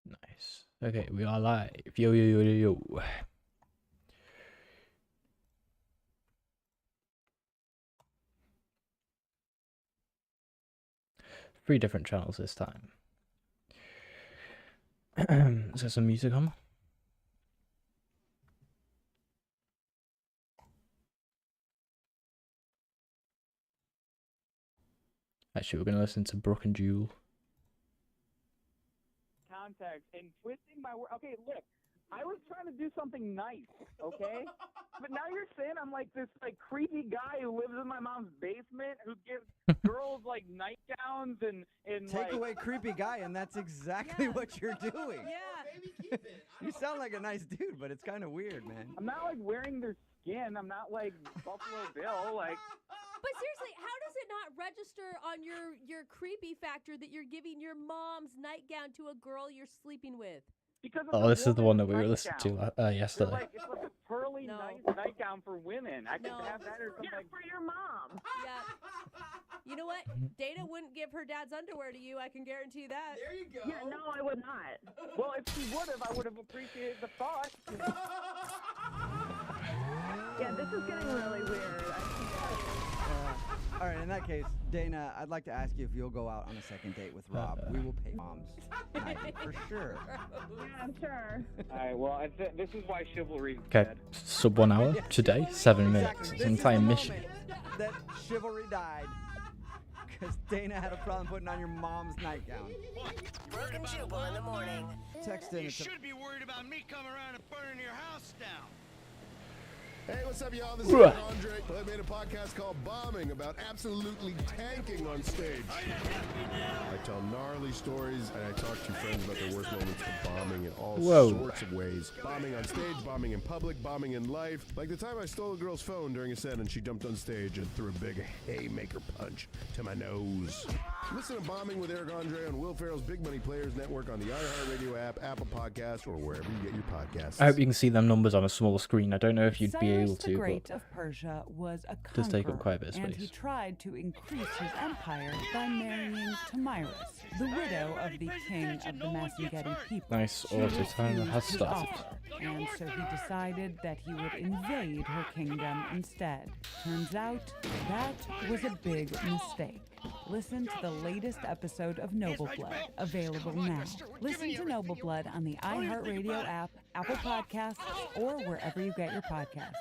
Nice. Okay, we are live. Yo, yo, yo, yo, yo. Three different channels this time. Is there some music on? Actually, we're going to listen to Brooke and Jewel. Context and twisting my word. Okay, look, I was trying to do something nice, okay? But now you're saying I'm like this creepy guy who lives in my mom's basement who gives girls nightgowns and take away creepy guy, and that's exactly what you're doing. Yeah. Maybe keep it. You sound like a nice dude, but it's kind of weird, man. I'm not wearing their skin. I'm not like Buffalo Bill. But seriously, how does it not register on your creepy factor that you're giving your mom's nightgown to a girl you're sleeping with? Because Oh, this is the one that we were listening to yesterday. It's like a pearly nice nightgown for women. I could have that or something. For your mom. Yeah. You know what? Dana wouldn't give her dad's underwear to you. I can guarantee that. There you go. Yeah, no, I would not. Well, if she would have, I would have appreciated the thought. Yeah, this is getting really weird. All right, in that case, Dana, I'd like to ask you if you'll go out on a second date with Rob. We will pay mom's night for sure. Yeah, I'm sure. All right, well, this is why chivalry is Okay, dead. sub 1 hour today, 7 minutes. Exactly. It's an entire This is mission. the moment that chivalry died because Dana had a problem putting on your mom's nightgown. Brooke and Jubal in the morning. Text in. You should be worried about me coming around and burning your house down. Hey, what's up, y'all? This is Andre. I made a podcast called Bombing about absolutely tanking on stage. I tell gnarly stories, and I talk to friends about their worst moments of bombing in all sorts of ways. Bombing on stage, bombing in public, bombing in life. Like the time I stole a girl's phone during a set and she jumped on stage and threw a big haymaker punch to my nose. Listen to Bombing with Eric Andre on Will Ferrell's Big Money Players Network on the iHeartRadio app, Apple Podcasts, or wherever you get your podcasts. I hope you can see them numbers on a small screen. I don't know if you'd be able Cyrus the to, Great but of Persia was a does take up conqueror, quite a bit of and he space. tried to increase his empire by marrying Tomyris, the widow of the king of the Massageti people. Nice She auto timer refused has his started. offer, and so he decided that he would invade her kingdom instead. Turns out that was a big mistake. Listen to the latest episode of Noble Blood, available now. Listen to Noble Blood on the iHeartRadio app, Apple Podcasts, or wherever you get your podcasts.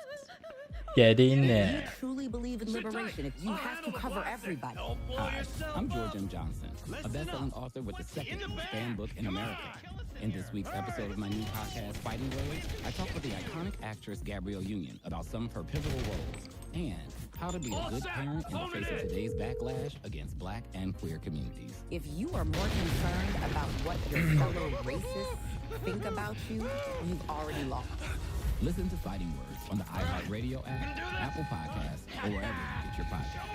Get in You there. truly believe in liberation if you have to cover everybody. Hi, I'm George M. Johnson, a best-selling author with the second most banned book in America. In this week's episode of my new podcast, Fighting Words, I talk with the iconic actress Gabrielle Union about some of her pivotal roles and how to be a good parent in the face of today's backlash against Black and queer communities. If you are more concerned about what your fellow racists think about you, you've already lost. Listen to Fighting Words on the iHeartRadio app, Apple Podcasts, or wherever you get your podcasts.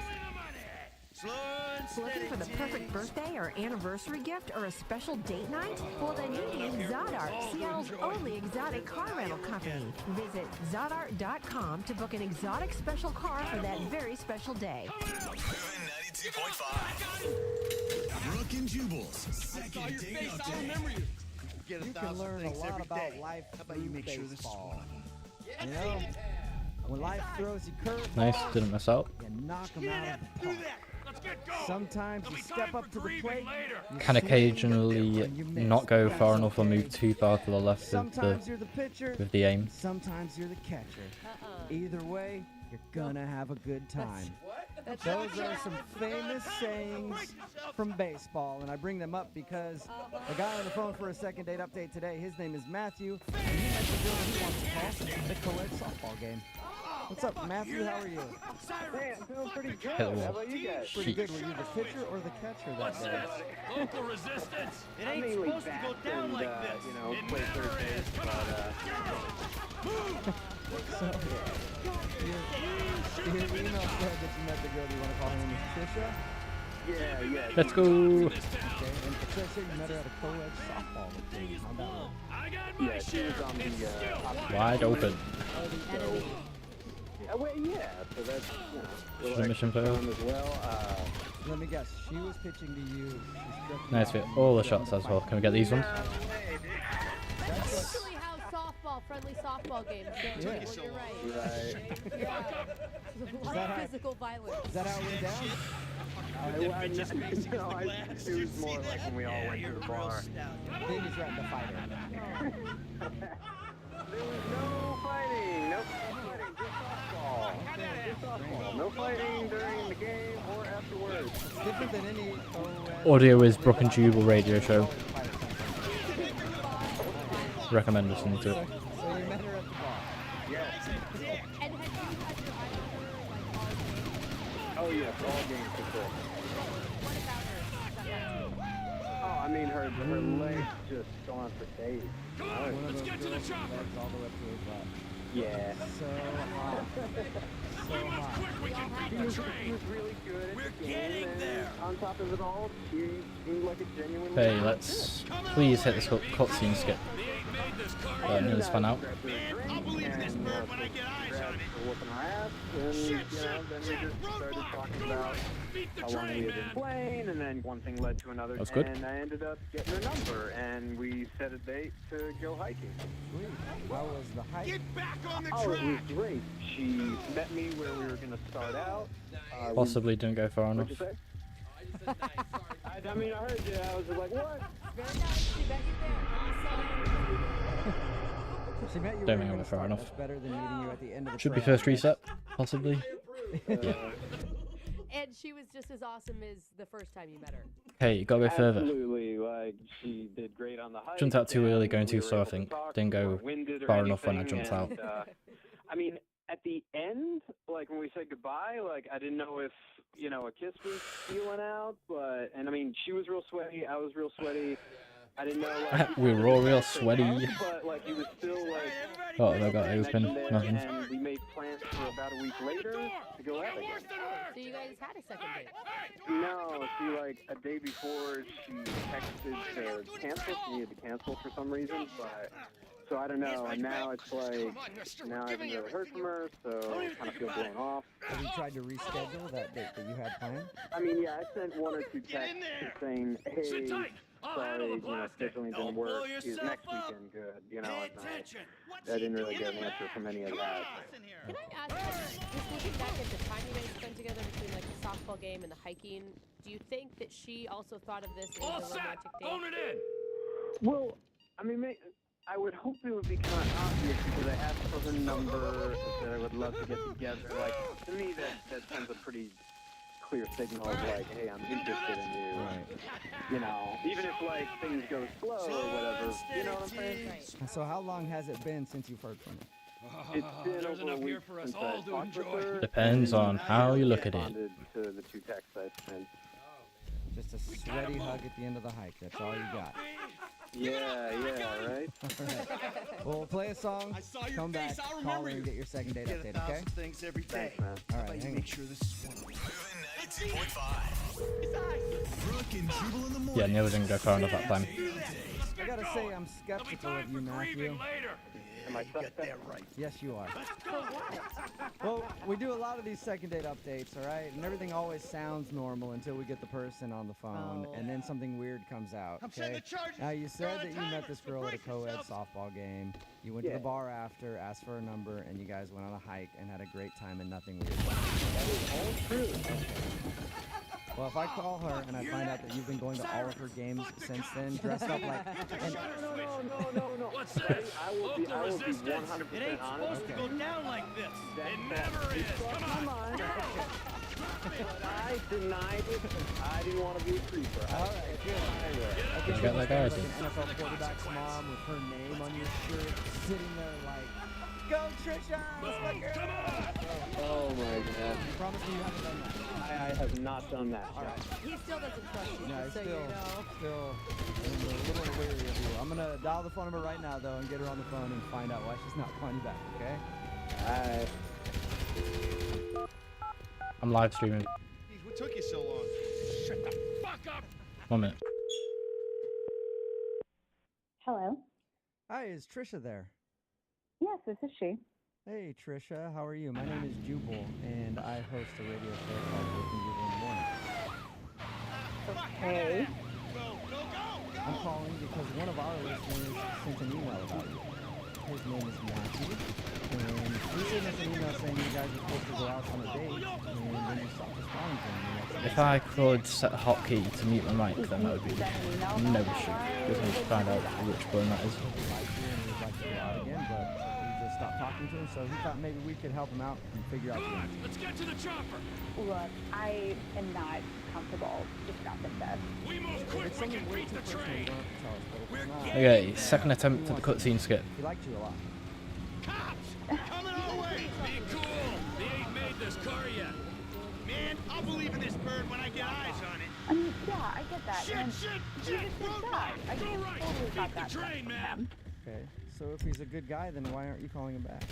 Looking for the perfect birthday or anniversary gift or a special date night? Well, then you need Zodart, Seattle's only exotic car rental company. Visit Zodart.com to book an exotic special car for that very special day. 92.5. Brooke and Jubal's second date update. You can learn a lot about life through baseball. You know, when life throws you curveballs, Nice, didn't miss out. you knock them out of the park. Sometimes you step up to the plate. Can occasionally not go far enough or move too far to the left Sometimes you're the pitcher. with the aim. Sometimes you're the catcher. Either way, you're gonna have a good time. Those are some famous sayings from baseball, and I bring them up because the guy on the phone for a second date update today, his name is Matthew, and he has the girl he wants to call the co-ed softball game. What's up, Matthew? How are you? Hey, I'm feeling pretty good. Hello. How about you guys? Pretty good. Were you the pitcher or the catcher that day? Local resistance. It I ain't mainly supposed to go bat down and, like this. you know, It play never third base, is. but, So, Your email said that you met the girl. Do you want to call her name is Trisha? Yeah. Let's go. Okay, and it says here you met her at a co-ed softball game. How about her? Yeah, she was on the Wide open. well, yeah, so that's, Should have mission failed. as well. Let me guess. She was pitching to you. She struck you Nice out, fit. and All you the did shots the as well. fight. Can we get these ones? That's usually how friendly softball games go. Yeah. Well, you're right. Right. Yeah. There's a lot of physical violence. Is that how it went down? It was more like when we all went to the bar. Then you threatened to fight her. There was no fighting. No fighting. Just softball. Just softball. No fighting during the game or afterwards. It's different than any Audio is Brook and Jubal radio show. Recommend listening to it. So you met her at the bar. Yes. And had you had your eye on her, like, all game? Oh, yes, all games for sure. What about her? Oh, I mean, her legs just gone for days. One of those girls with legs all the way up to her butt. Yeah. So hot. So hot. She was really good at the game, and on top of it all, she seemed like a genuine... Hey, let's please hit this cutscene skip. Nearly spun out. I'll believe this bird when I get eyes on it. Whooping her ass, and then we just started talking about how long we had been playing, and then one thing led to another, That's good. and I ended up getting her number, and we set a date to go hiking. Sweet. How was the hike? Get back on the Oh, track! it was great. She met me where we were going to start out. Possibly didn't go far enough. What'd you say? I mean, I heard you. I was like, what? Very nice. She met you there. Awesome. She met you Don't where think I you went were far starting. enough. That's better than meeting you at the end of the Should be trail. first reset, possibly. Yeah. And she was just as awesome as the first time you met her. Hey, you gotta go further. Absolutely. Like, she did great on the hike. Jumped out too early going and too we were slow, I able to think. talk. Didn't We go weren't winded or far enough when I anything, jumped out. and, I mean, at the end, like when we said goodbye, like I didn't know if, you know, a kiss was feeling out, and I mean, she was real sweaty, I was real sweaty. I didn't know, like, We were all real sweaty. but like he was still like, Oh, they got open. there, Nothing. and we made plans for about a week later to go out again. So you guys had a second date. No, she like a day before she texted to cancel. She needed to cancel for some reason, but so I don't know. And now it's like now I haven't really heard from her, so I kind of feel blown off. Have you tried to reschedule that date that you had planned? I mean, yeah, I sent one or two texts saying, hey, sorry, you know, scheduling didn't work. Is next weekend good? You know, and I didn't really get an answer from any of that. Can I ask, just looking back at the time you guys spent together between like the softball game and the hiking, do you think that she also thought of this as a romantic date? Well, I mean, I would hope it would be kind of obvious because I asked for her number, that I would love to get together. Like, to me, that sends a pretty clear signal of like, hey, I'm interested in you. Right. You know, even if like things go slow or whatever. You know what I'm saying? So how long has it been since you've heard from her? It's been over a week since I talked with her. Depends on how you look at it. Responded to the two texts I sent. Just a sweaty hug at the end of the hike. That's all you got. Yeah, right? All right. Well, we'll play a song, come back, call in, and get your second date update, okay? Things every day. Thanks, man. All right, hang on. Make sure this is one of them. 92.5. Brooke and Jubal in the morning. Yeah, nearly didn't go far enough that time. I gotta say, I'm skeptical of you, Matthew. Am I suspect? Yes, you are. Well, we do a lot of these second date updates, all right? And everything always sounds normal until we get the person on the phone, and then something weird comes out, okay? Now, you said that you met this girl at a co-ed softball game. You went to the bar after, asked for her number, and you guys went on a hike and had a great time and nothing weird. That is all true. Well, if I call her and I find out that you've been going to all of her games since then, dressed up like... And, No. Buddy, I will be 100% honest. Go down like this. It never is. Come on. But I denied it. I didn't want to be a creeper. all right, good. Did you get that guy? Like an NFL quarterback's mom with her name on your shirt, sitting there like, "Go Trisha, that's my girl." Oh my God. You promise me you haven't done that? I have not done that. All right. He still doesn't trust you, No, just so you know. still I'm a little weary of you. I'm gonna dial the phone number right now though and get her on the phone and find out why she's not calling you back. Okay? I'm live streaming. Jeez, what took you so long? Shut the fuck up! 1 minute. Hello. Hi, is Trisha there? Yes, this is she. Hey, Trisha, how are you? My name is Jubal, and I host a radio show called Broken Jubal in the Morning. Okay. I'm calling because one of our listeners sent an email about you. His name is Matthew, and he sent us an email saying you guys were supposed to go out on a date, and then you stopped responding to him. If I could set a hotkey to mute my mic, then that would be no issue. Just need to find out which button that is. He'd like to, and he'd like to go out again, but we just stopped talking to him, so he thought maybe we could help him out and figure out the answer. Let's get to the chopper. Look, I am not comfortable discussing this. We move quick. It's We something can way beat too the personal, train. you don't have to tell us, but if it's not, Okay, second attempt at the cutscene skip. he liked you a lot. Cops! Coming our way! Be cool! They ain't made this car yet. Man, I'll believe in this bird when I get eyes on it. I mean, yeah, I get that. Shit, and shit, he's shit! a good Roadblock! guy. I Go totally right! got Beat that the train, from man! him. Okay, so if he's a good guy, then why aren't you calling him back?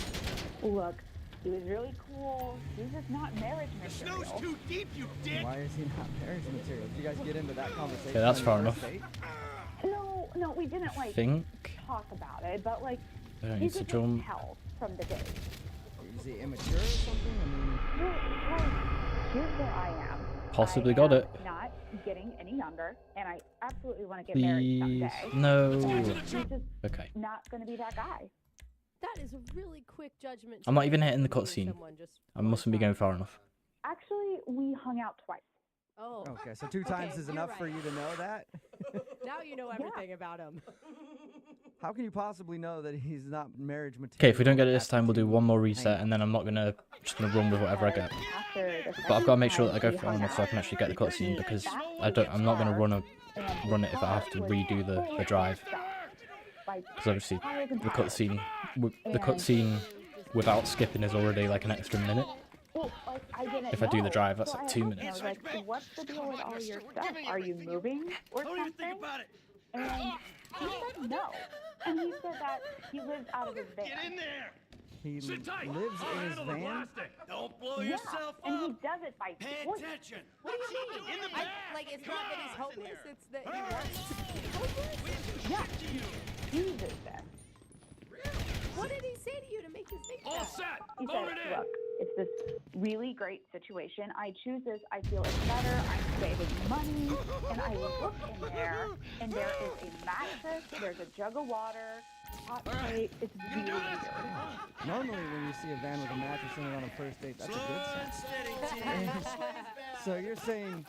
Look, he was really cool. He's just not marriage The material. snow's too deep, you dick! Why is he not marriage material? Did you guys get into that conversation? Okay, that's on far your enough. first date? No, we didn't like Think. talk about it, but like I don't you need to could just jump. tell from the date. Is he immature or something? I mean, Like, here's where I am. Possibly I got am it. Not getting any younger, and I absolutely want to get married Please. someday. No. And he's just Okay. not going to be that guy. That is a really quick judgment. I'm not even to hitting the make when cutscene. someone just I mustn't be going far enough. Actually, we hung out twice. Oh. okay, so 2 times is you're enough right. for you to know that? Now you know everything about him. How can you possibly know that he's not marriage material? Okay, if we don't get it this after time, we'll do 2 one more reset, hangouts? and then I'm not just gonna run with whatever I get. After the But I've got to make sure that I second go time far we enough so I hung can out, actually get the cutscene because back I'm not gonna car, run and it if I have to car was redo the full drive. of stuff. Like, Because obviously piles and the piles. cutscene without skipping is already like an extra minute. Well, like, I didn't If I do the know. drive, that's So like I 2 asked him, minutes. I was like, what's the deal with all your stuff? Are you moving or Don't even think something? about it. And he said no. And he said that he lives out of his van. Get in there! He Sit tight! lives I'll in his handle the van? plastic. Don't blow Yeah, yourself and he up! does it by Pay choice. attention! What do you mean? In the I, back! like, it's Come not that he's on. hopeless, it's that he wants to be hopeless? Yeah, he chooses this. What did he say to you to make you think All that? set! He Phone said, it in! look, it's this really great situation. I choose this. I feel it's better. I'm saving money. And I look in there, and there is a mattress. There's a jug of water, hot plate. It's really weird. Normally when you see a van with a mattress in it on a first date, that's a Slow good and sign. steady, Tim. So you're saying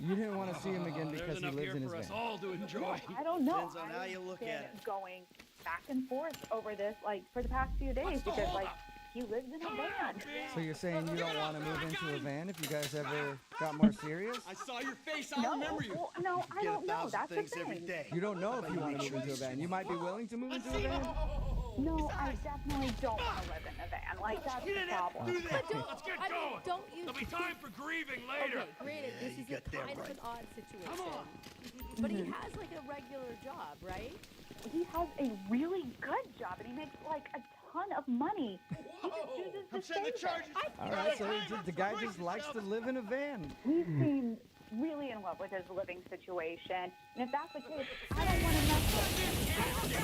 you didn't want to see him again There's because he enough lives here in his for us van? all to enjoy. I don't know. Depends on how you look I've at been it. going back and forth over this, like, for the past few days because, like, he lives in a van. So you're saying you don't want to move into a van if you guys ever got more serious? I saw your face. I No, remember you. well, no, I don't know. That's the thing. You don't know if you want to move into a van. You might be willing to move into a van. No, I definitely don't want to live in a van. Like, that's the problem. Do that. But don't, Let's get I mean, going. don't you There'll be time for grieving later. Okay, granted, this is you a got that kind of right. an odd situation. But he has, like, a regular job, right? He has a really good job, and he makes, like, a ton of money. He just chooses to I'm setting the stay there. charges. All right, so the guy just likes to live in a van. He seems really in love with his living situation, and if that's the case, I don't want to mess with him.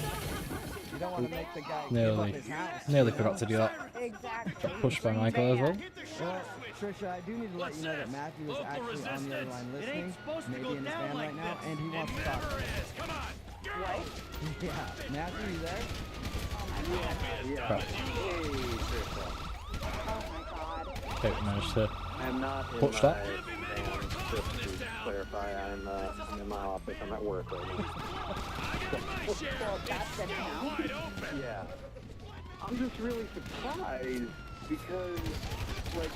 You don't want to make the guy give up his house. Nearly forgot to do that. Exactly. Got pushed by Michael as well. Well, Trisha, I do need to let you know that Matthew is actually on the other line listening, maybe in his van right now, and he wants to talk. Come on. What? Yeah, Matthew, you there? Crap. Oh my god. Okay, managed to I'm not in push that. my van, just to clarify. I'm in my office. I'm at work right now. Well, that's good to know. Yeah. I'm just really surprised because, like,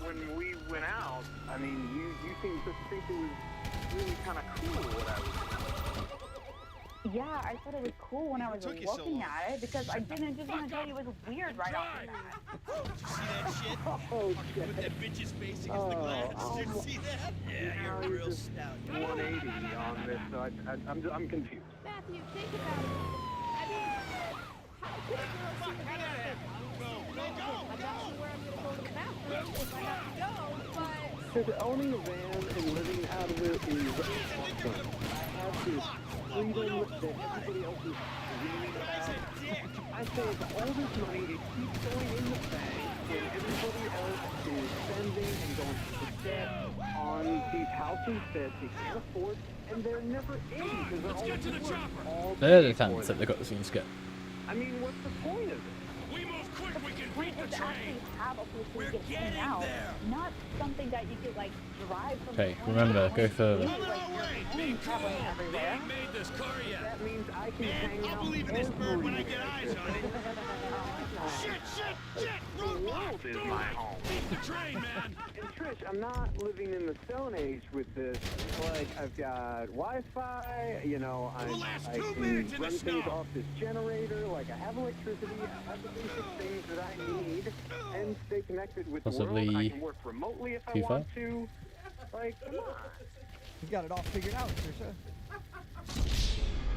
when we went out, I mean, you seemed to think it was really kind of cool what I was doing. Yeah, I thought it was cool when I was looking at it because I didn't just want to tell you it was weird right off the bat. See that shit? Oh, shit. With that bitch's face against the glass. Did you see that? Yeah, Now you're you're real just stout. 180 on this, so I'm confused. Matthew, think about it. I mean, how could a girl see that? I'm not sure where I'm going to go to Because owning a van and living out of it is awesome. I have this freedom that everybody else is dreaming about. I save all this money, it keeps going in the bank, when everybody else is spending and going to debt on these houses that they can't afford, and they're never in because they're all They're the attempts that they got the scenes get. I mean, what's the point of it? We move quick, we can Point beat is the to actually train. have a place where you can hang out, not something that you could like drive from. Okay, remember, go further. Coming our way, be cool. We ain't made this car yet. That means I can Man, hang I'll out believe in this bird when I get everywhere. eyes on it. Shit! The Roadblock! world is my home. Beat the train, man! And Trish, I'm not living in the Stone Age with this. Like, I've got Wi-Fi, you know, I can run things off this generator. Like, I have electricity, I have the basic things that I need, and stay connected with the world. I can work remotely if I want to. Like, come on. You got it all figured out, Trisha.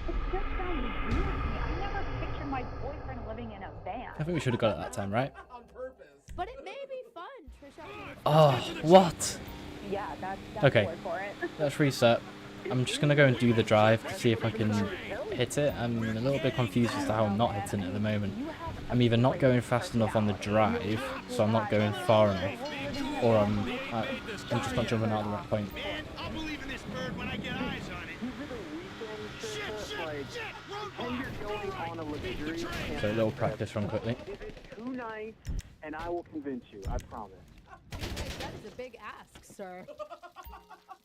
It just sounds weird to me. I never pictured my boyfriend living in a van. I think we should have got it that time, right? But it may be fun, Trisha. Oh, what? Yeah, that's Okay, the word for it. let's reset. I'm just gonna go and do the drive to see if I can hit it. I'm a little bit confused as to how I'm not hitting it at the moment. I'm either not going fast enough on the drive, so I'm not going far enough, or I'm just not jumping out at the right point. Man, I'll believe in this bird when I get eyes on it. And you're going on a luxurious So a little practice run quickly. Give it 2 nights, and I will convince you. I promise. That is a big ask, sir.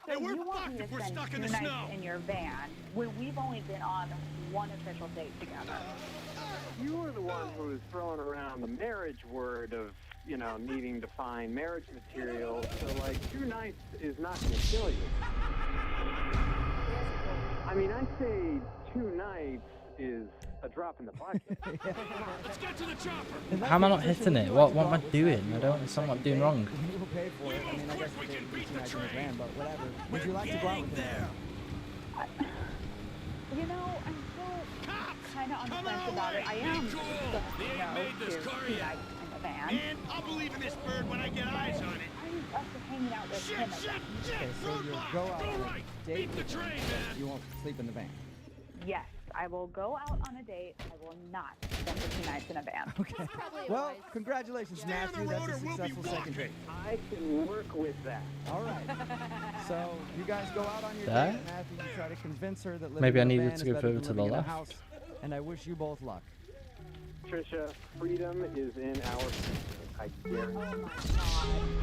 So we're you want fucked me to if we're spend stuck 2 in the nights snow. in your van when we've only been on one official date together? You were the one who was throwing around the marriage word of, you know, needing to find marriage material. So, like, 2 nights is not going to kill you. I mean, I say 2 nights is a drop in the bucket. Let's get to the chopper. How am I not hitting it? What am I doing? I don't understand what I'm doing wrong. You will pay for it. I mean, I guess we can beat the train, but whatever. Would you like to go out with him? You know, I'm still kind of on the fence about it. I am going to to 2 nights in the van. Man, I'll believe in this bird when I get eyes on it. I'm up to hanging out with him again. Okay, so you'll go out on a date with him, but you won't sleep in the van. Yes, I will go out on a date. I will not spend the 2 nights in a van. Okay. Well, congratulations, Matthew. That's a successful second date. I can work with that. All right. So you guys go out on your There? date. Matthew, you try to convince her that living Maybe I in a needed van to is go better further than to the living in a left. house, and I wish you both luck. Trisha, freedom is in our I guarantee.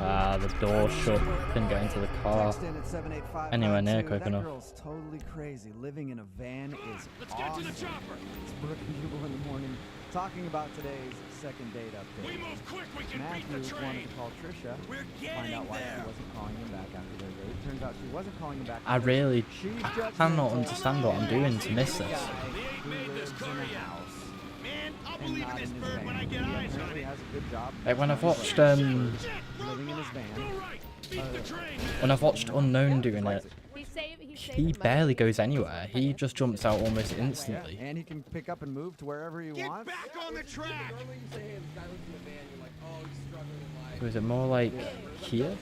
Ah, the door shut. Couldn't get into the car. Text in at 78592. Anywhere near quick that enough. girl's totally crazy. Living in a van is Let's awesome. get to the chopper. It's Brooke and Jubal in the morning, talking about today's second date update. We move quick, we can beat Matthew the wanted train. to call Trisha We're to find getting out why she there. wasn't calling him back after their date. Turns out she wasn't calling him back. I really She's cannot judgmental. understand what I'm doing to miss The this. guy who lives in a house Man, I'll and believe in not this in his bird van. when I get He eyes on apparently it. has a good job. Like when I've watched living in his van. Beat the train, man. when I've watched Unknown doing it, he barely goes anywhere. He just jumps out almost instantly. And he can pick up and move to wherever he wants. Back on the track. So is it more like here?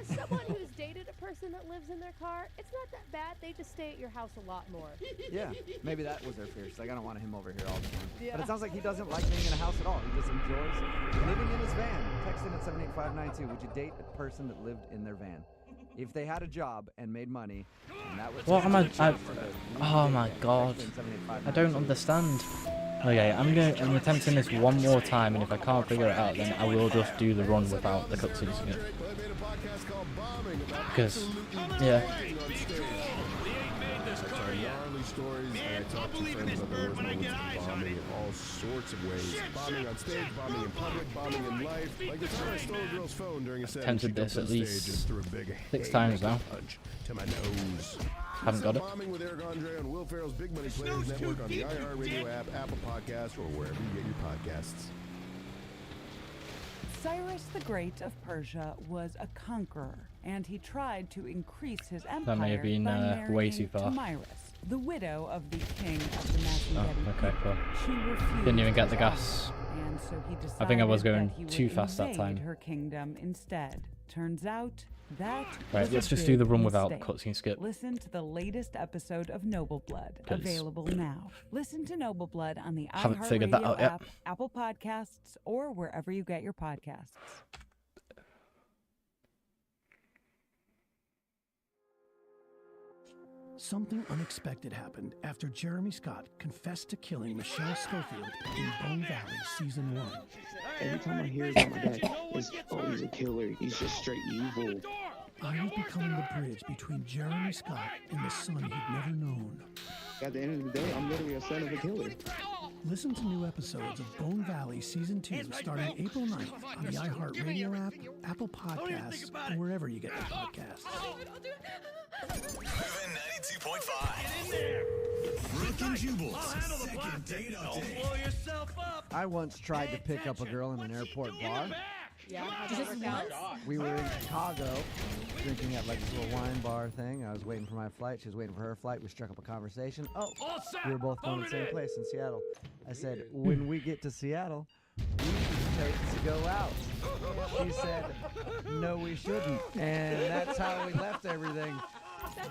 As someone who's dated a person that lives in their car, it's not that bad. They just stay at your house a lot more. Yeah, maybe that was their fear. She's like, I don't want him over here all the time. Yeah. But it sounds like he doesn't like being in a house at all. He just enjoys living in his van. Text in at 78592. Would you date a person that lived in their van? If they had a job and made money, and that was... What am I oh my god. I don't understand. Okay, I'm attempting this one more time, and if I can't figure it out, then I will just do the run without the cutscenes again. Because, yeah. Gnarly stories, and I talk to friends about their worst moments of bombing in all sorts of ways. Bombing on stage, bombing in public, bombing in life. Like the time I stole a girl's phone during a set. Attempted this at least 6 times now. To my nose. Haven't got it. Bombing with Eric Andre on Will Ferrell's Big Money Players Network on the iHeartRadio app, Apple Podcasts, or wherever you get your podcasts. Cyrus the Great of Persia was a conqueror, and he tried to increase his empire may have been by way marrying too far. Tomyris, the widow of the king of the Macedonian. Oh, okay, cool. She refused Didn't even get the his gas. offer, and so he decided I think I was going that he too would fast that invade time. her kingdom instead. Turns out that Right, was let's a just do the big run without the mistake. cutscene skip. Listen to the latest episode of Noble Blood, Please. available now. Listen to Noble Blood on the Haven't figured that iHeartRadio out yet. app, Apple Podcasts, or wherever you get your podcasts. Something unexpected happened after Jeremy Scott confessed to killing Michelle Schofield in Bone Valley Season 1. Every time I hear about my dad, it's, oh, he's a killer. He's just straight evil. I was becoming the bridge between Jeremy Scott and the son he'd never known. At the end of the day, I'm literally a son of a killer. Listen to new episodes of Bone Valley Season 2 starting April 9th on the iHeartRadio app, Apple Podcasts, or wherever you get your podcasts. Moving 92.5. Brooke and Jubal's second date update. I once tried to pick up a girl in an airport bar. Yeah, just once? We were in Chicago, drinking at like this little wine bar thing. I was waiting for my flight. She was waiting for her flight. We struck up a conversation. Oh, we were both going to the same place in Seattle. I said, when we get to Seattle, we should go out. She said, no, we shouldn't. And that's how we left everything.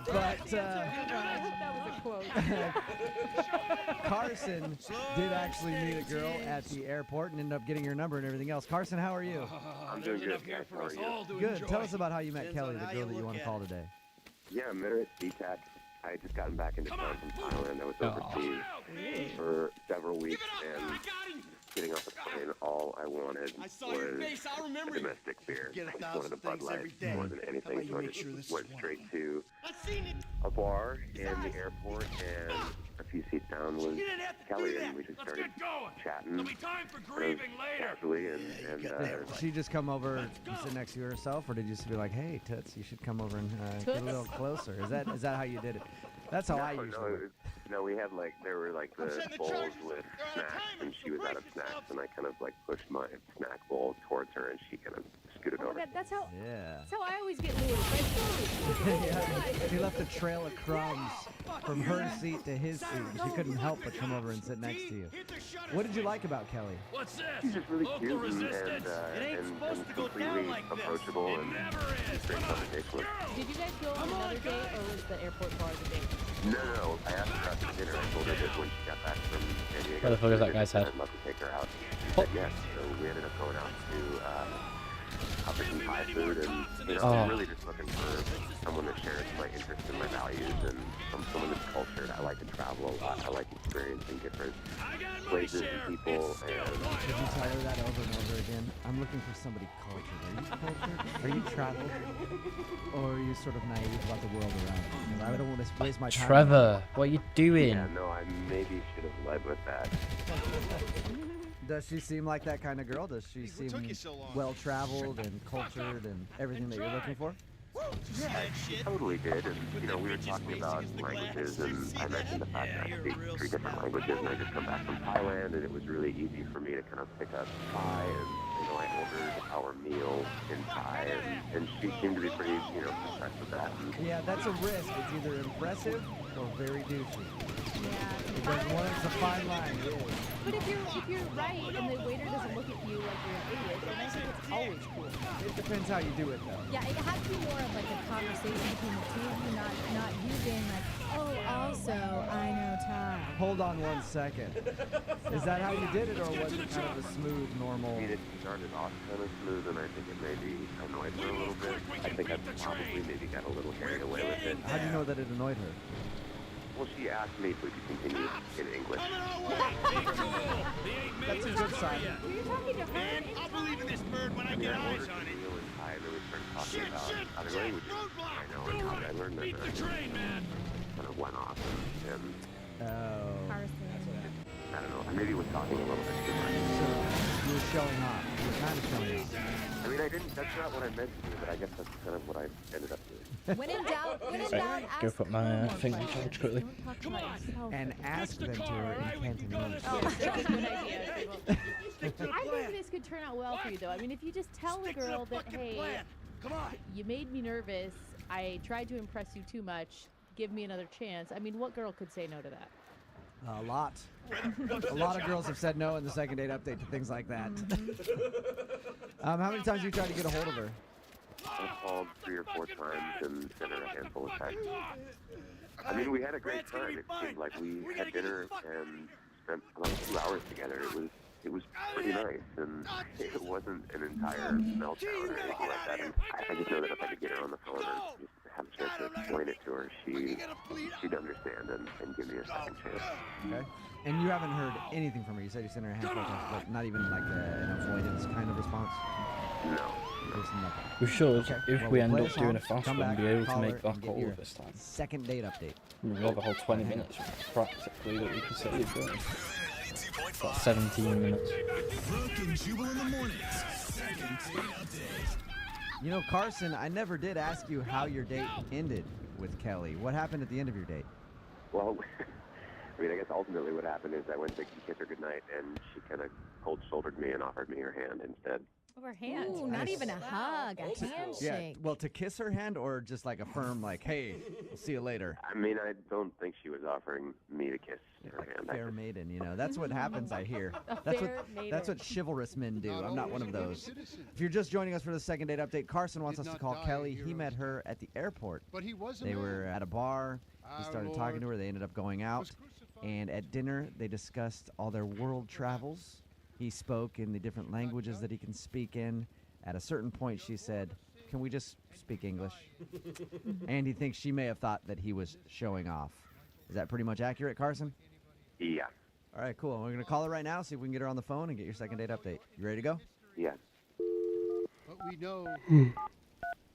But that was a quote. Carson did actually meet a girl at the airport and ended up getting her number and everything else. Carson, how are you? I'm doing good. How are you? Good. Tell us about how you met Kelly, the girl that you want to call today. Yeah, I met her at SeaTac. I had just gotten back into town from Thailand. I was overseas for several weeks, and getting off the plane, all I wanted was a domestic beer. I just wanted a Bud Light more than anything, so I just went straight to a bar in the airport, and a few seats down was Kelly, and we just started chatting casually, and Did she just come over and sit next to you herself, or did you just be like, hey, Toots, you should come over and get a little closer? Is that how you did it? That's how I usually do it. No, we had there were the bowls with snacks, and she was out of snacks, and I kind of pushed my snack bowl towards her, and she kind of scooted over. That's how That's how I always get lured. By food. Yeah, she left a trail of crumbs from her seat to his seat. She couldn't help but come over and sit next to you. What did you like about Kelly? What's this? She's just really cute and completely approachable and great conversational. Did you guys go on another date, or was the airport bar the date? No, I asked her out to dinner. I told her that when she got back from San Diego, Where the fuck is that guy's head? I'd love to take her out. She said yes, so we ended up going out to out for some Thai food, and I'm really just looking for someone that shares my interests and my values, and someone that's cultured. I like to travel a lot. I like experiencing different places and people. And Did you tell her that over and over again? I'm looking for somebody cultured. Are you cultured? Are you traveled? Or are you sort of naive about the world around you? Because I don't want to waste my time. Trevor, what are you doing? Yeah, no, I maybe should have led with that. Does she seem like that kind of girl? Does she seem well-traveled and cultured and everything that you're looking for? Yeah, she totally did, and we were talking about languages, and I mentioned the fact that I speak 3 different languages, and I just come back from Thailand, and it was really easy for me to kind of pick up Thai, and I ordered our meal in Thai, and she seemed to be pretty impressed with that. Yeah, that's a risk. It's either impressive or very douchey. Because one is a fine line. But if you're right and the waiter doesn't look at you like you're an idiot, then I think it's always cool. It depends how you do it, though. Yeah, it has to be more of like a conversation between the two of you, not you being like, oh, also, I know Thai. Hold on 1 second. Is that how you did it, or was it kind of a smooth, normal? I mean, it started off kind of smooth, and I think it maybe annoyed her a little bit. I think I probably maybe got a little carried away with it. How do you know that it annoyed her? Well, she asked me if we could continue in English. That's a good sign. Were you talking to her? Man, I'll believe in this bird when I get eyes on it. I really started talking about other languages. I know, and how I learned them. And kind of went off, and I don't know. I maybe was talking a little bit too much. So you were showing off. You were kind of showing off. I mean, I didn't. That's not what I meant to do, but I guess that's kind of what I ended up doing. When in doubt, Right, go put my thing on charge quickly. And ask them to her in Cantonese. That's a good idea. I think this could turn out well for you, though. I mean, if you just tell a girl that, hey, you made me nervous, I tried to impress you too much, give me another chance. I mean, what girl could say no to that? A lot. A lot of girls have said no in the second date update to things like that. How many times have you tried to get a hold of her? called 3 or 4 times and sent her a handful of texts. I mean, we had a great time. It seemed like we had dinner and spent about 2 hours together. It was pretty nice, and it wasn't an entire meltdown or anything like that. And I just know that if I could get her on the phone and just have a chance to explain it to her, she'd understand and give me a second chance. Okay. And you haven't heard anything from her. You said you sent her a handful of times, but not even like an avoidance kind of response? No. There's nothing. We should, Okay. if Well, we we'll end play up a doing a song, fast come one, back, be able to call make her, that and get call your this time. Second date update. We have a whole 20 minutes practically that we can save. Don't we? About 17 minutes. Brooke and Jubal in the mornings. Second date update. You know, Carson, I never did ask you how your date ended with Kelly. What happened at the end of your date? Well, I mean, I guess ultimately what happened is I went to kiss her goodnight, and she kind of cold-shouldered me and offered me her hand instead. Oh, her hand. Ooh, Not nice. even a hug, a handshake. Yeah, well, to kiss her hand or just like a firm, like, hey, we'll see you later. I mean, I don't think she was offering me to kiss her hand. Fair maiden, you know. That's what happens, I hear. A That's fair that's what chivalrous men do. I'm not one of those. If you're just joining us for the second date update, Carson wants us to call Kelly. He met her at the airport. But he was a They man. were at a bar. He Our started talking to Lord her. They ended up going out. And at dinner, they discussed all their world travels. He spoke in the different languages that he can speak in. At a certain point, she said, "Can we just speak English?" And he thinks she may have thought that he was showing off. Is that pretty much accurate, Carson? Yeah. All right, cool. We're going to call her right now, see if we can get her on the phone and get your second date update. You ready to go? Yeah. But we know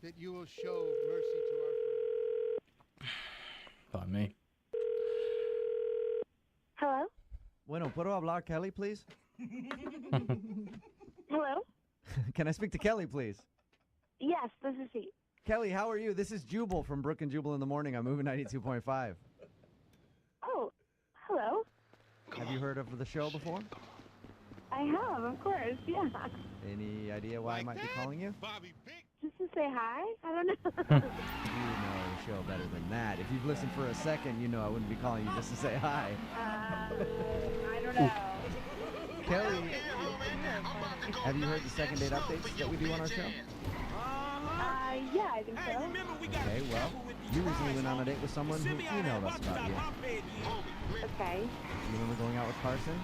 that you will show mercy to our Pardon me. Hello? Bueno, ¿puedo hablar Kelly, please? Hello? Can I speak to Kelly, please? Yes, this is he. Kelly, how are you? This is Jubal from Brooke and Jubal in the Morning. I'm moving 92.5. Oh, hello. Have you heard of the show before? I have, of course, yeah. Any idea why I might be calling you? Just to say hi? I don't know. You know the show better than that. If you've listened for a second, you know I wouldn't be calling you just to say hi. I don't know. Kelly, have you heard the second date updates that we do on our show? Yeah, I think so. Okay, well, you recently went on a date with someone who emailed us about you. Okay. You remember going out with Carson?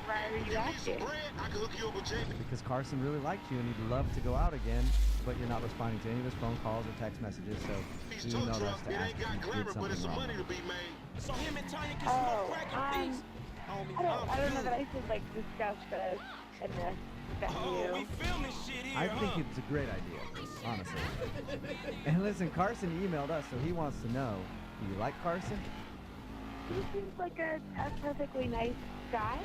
Why are you asking? Because Carson really liked you and he'd love to go out again, but you're not responding to any of his phone calls or text messages, so he emailed us to ask if you did something wrong. Oh, I don't know that I should, like, discuss this in this venue. I think it's a great idea, honestly. And listen, Carson emailed us, so he wants to know, do you like Carson? He seems like a perfectly nice guy.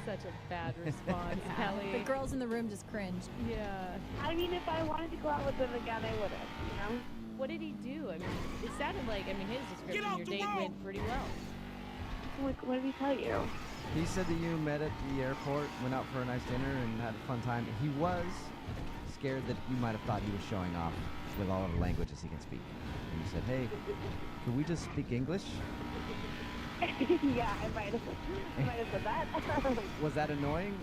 Such a bad response, Kelly. The girls in the room just cringed. Yeah. I mean, if I wanted to go out with him again, I would have, you know? What did he do? I mean, it sounded like, his description, your date went pretty well. What did he tell you? He said that you met at the airport, went out for a nice dinner, and had a fun time. He was scared that you might have thought he was showing off with all of the languages he can speak. And you said, hey, could we just speak English? Yeah, I might have said that. Was that annoying?